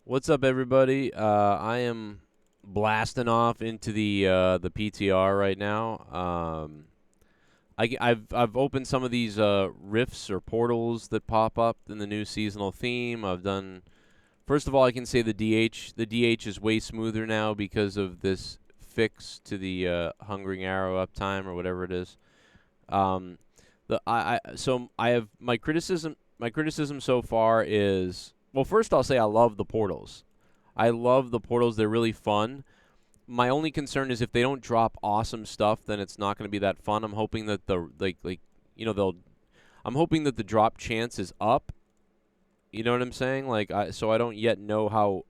What's up, everybody? I am blasting off into the PTR right now. I've opened some of these rifts or portals that pop up in the new seasonal theme. I've done. First of all, I can say the DH. The DH is way smoother now because of this fix to the hungering arrow uptime or whatever it is. So I have my criticism. My criticism so far is, well, first I'll say I love the portals. I love the portals. They're really fun. My only concern is if they don't drop awesome stuff, then it's not going to be that fun. I'm hoping that they'll. I'm hoping that the drop chance is up. You know what I'm saying? So I don't yet know how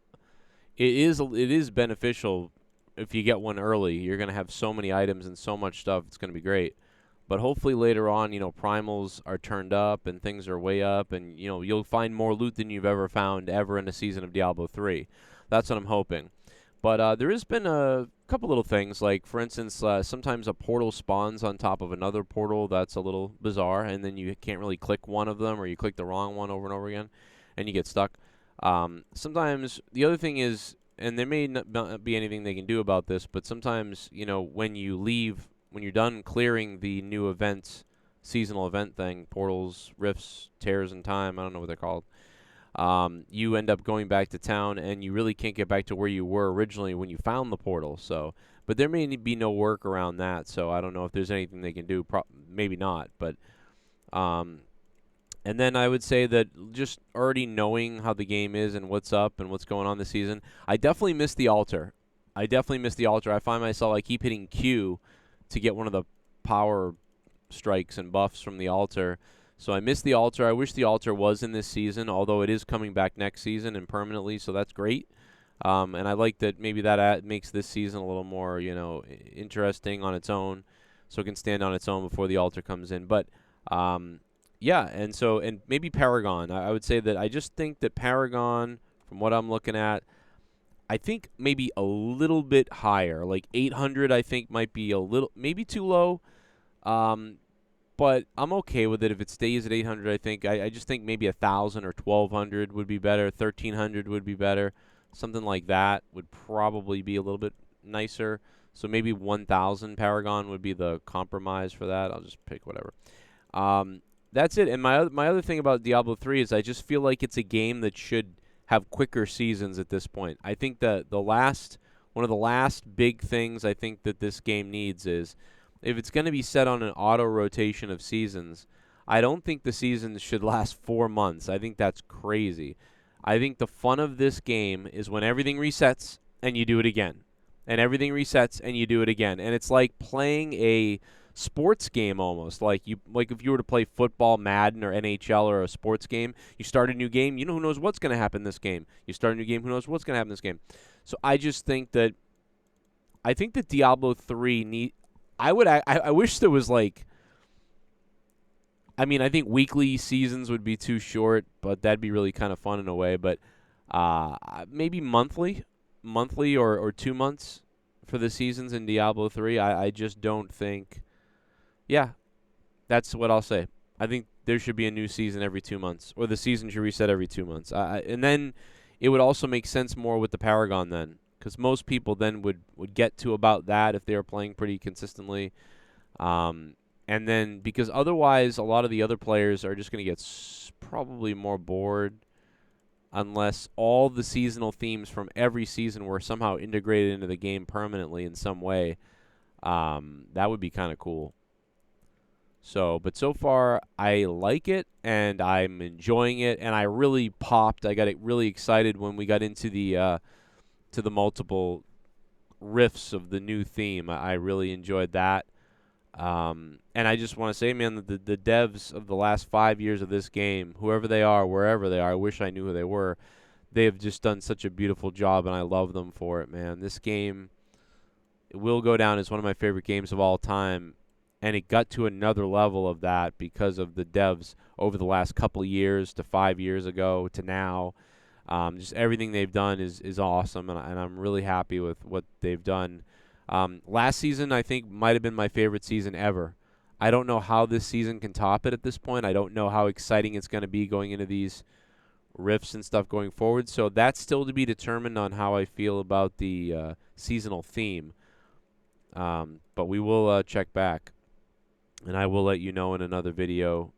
it is. It is beneficial if you get one early. You're going to have so many items and so much stuff. It's going to be great. But hopefully later on, primals are turned up and things are way up, and you'll find more loot than you've ever found ever in a season of Diablo 3. That's what I'm hoping. But there has been a couple little things, like for instance, sometimes a portal spawns on top of another portal. That's a little bizarre, and then you can't really click one of them, or you click the wrong one over and over again, and you get stuck. Sometimes the other thing is, and there may not be anything they can do about this, but sometimes when you leave. When you're done clearing the new events, seasonal event thing, portals, rifts, tears in time, I don't know what they're called, you end up going back to town, and you really can't get back to where you were originally when you found the portal. But there may be no work around that, so I don't know if there's anything they can do. Maybe not, but and then I would say that just already knowing how the game is and what's up and what's going on this season, I definitely miss the altar. I find myself, I keep hitting Q to get one of the power strikes and buffs from the altar. So I miss the altar. I wish the altar was in this season, although it is coming back next season and permanently, so that's great. And I like that maybe that makes this season a little more, interesting on its own, so it can stand on its own before the altar comes in. But, yeah, and maybe Paragon. I would say that I just think that Paragon, from what I'm looking at, I think maybe a little bit higher, like 800. I think might be a little, maybe too low, but I'm okay with it if it stays at 800. I just think maybe 1,000 or 1,200 would be better. 1,300 would be better. Something like that would probably be a little bit nicer. So maybe 1,000 Paragon would be the compromise for that. I'll just pick whatever. That's it. And my other thing about Diablo 3 is I just feel like it's a game that should have quicker seasons at this point. I think that one of the last big things I think that this game needs is, if it's going to be set on an auto rotation of seasons, I don't think the seasons should last 4 months. I think that's crazy. I think the fun of this game is when everything resets and you do it again. And everything resets and you do it again. And it's like playing a sports game almost. Like if you were to play football, Madden, or NHL, or a sports game, you start a new game, who knows what's going to happen in this game. You start a new game, who knows what's going to happen in this game. So I just think that Diablo 3 I wish there was I think weekly seasons would be too short, but that'd be really kind of fun in a way. But maybe monthly or 2 months for the seasons in Diablo 3. I just don't think. Yeah, that's what I'll say. I think there should be a new season every 2 months, or the season should reset every 2 months. And then it would also make sense more with the Paragon then, because most people then would get to about that if they were playing pretty consistently. And then, because otherwise a lot of the other players are just going to get probably more bored unless all the seasonal themes from every season were somehow integrated into the game permanently in some way. That would be kind of cool. But so far, I like it, and I'm enjoying it, and I really popped. I got really excited when we got into the multiple riffs of the new theme. I really enjoyed that. And I just want to say, man, the devs of the last 5 years of this game, whoever they are, wherever they are, I wish I knew who they were. They have just done such a beautiful job, and I love them for it, man. This game, it will go down as one of my favorite games of all time. And it got to another level of that because of the devs over the last couple of years to 5 years ago to now. Just everything they've done is awesome, and I'm really happy with what they've done. Last season, I think, might have been my favorite season ever. I don't know how this season can top it at this point. I don't know how exciting it's going to be going into these rifts and stuff going forward. So that's still to be determined on how I feel about the seasonal theme. But we will check back, and I will let you know in another video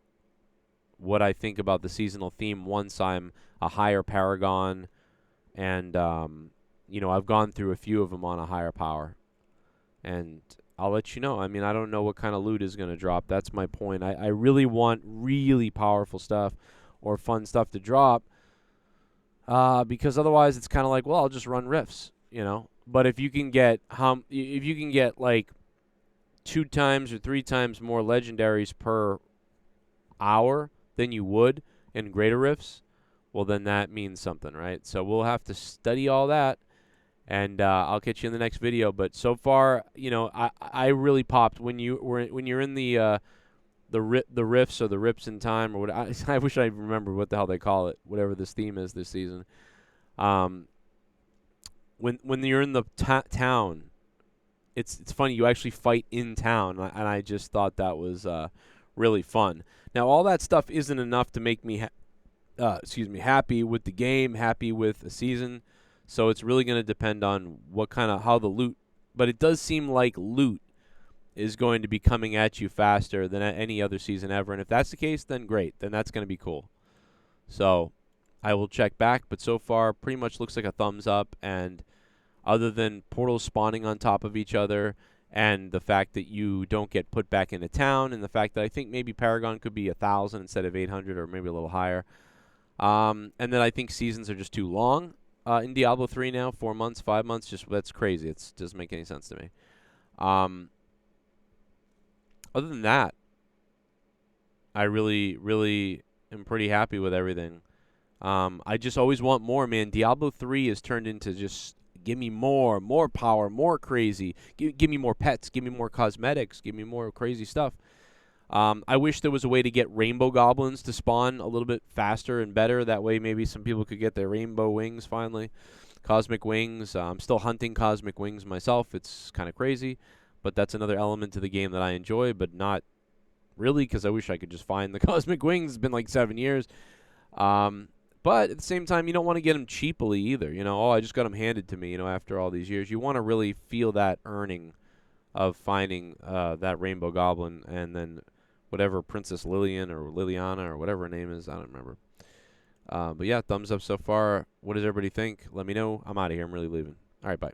what I think about the seasonal theme once I'm a higher Paragon, and I've gone through a few of them on a higher power, and I'll let you know. I mean, I don't know what kind of loot is going to drop. That's my point. I really want really powerful stuff or fun stuff to drop, because otherwise it's kind of like, well, I'll just run rifts, But if you can get like 2 times or 3 times more legendaries per hour than you would in greater rifts, well, then that means something, right? So we'll have to study all that, and I'll catch you in the next video. But so far, I really popped when you're in the rifts or the rips in time, or what. I wish I remembered what the hell they call it, whatever this theme is this season. When you're in the town, it's funny. You actually fight in town, and I just thought that was really fun. Now, all that stuff isn't enough to make me happy with the game, happy with the season. So it's really going to depend on how the loot. But it does seem like loot is going to be coming at you faster than at any other season ever. And if that's the case, then great. Then that's going to be cool. So I will check back. But so far, pretty much looks like a thumbs up. And other than portals spawning on top of each other, and the fact that you don't get put back into town, and the fact that I think maybe Paragon could be 1,000 instead of 800, or maybe a little higher. And then I think seasons are just too long in Diablo 3 now. 4 months, 5 months, that's crazy. It doesn't make any sense to me. Other than that, I really, really am pretty happy with everything. I just always want more, man. Diablo 3 has turned into just give me more power, more crazy. Give me more pets, give me more cosmetics, give me more crazy stuff. I wish there was a way to get rainbow goblins to spawn a little bit faster and better. That way maybe some people could get their rainbow wings finally. Cosmic wings. I'm still hunting cosmic wings myself. It's kind of crazy. But that's another element to the game that I enjoy, but not really, because I wish I could just find the cosmic wings. It's been like 7 years. But at the same time, you don't want to get them cheaply either. I just got them handed to me, after all these years. You want to really feel that earning of finding that rainbow goblin, and then whatever Princess Lillian or Liliana or whatever her name is. I don't remember. But yeah, thumbs up so far. What does everybody think? Let me know. I'm out of here. I'm really leaving. All right, bye.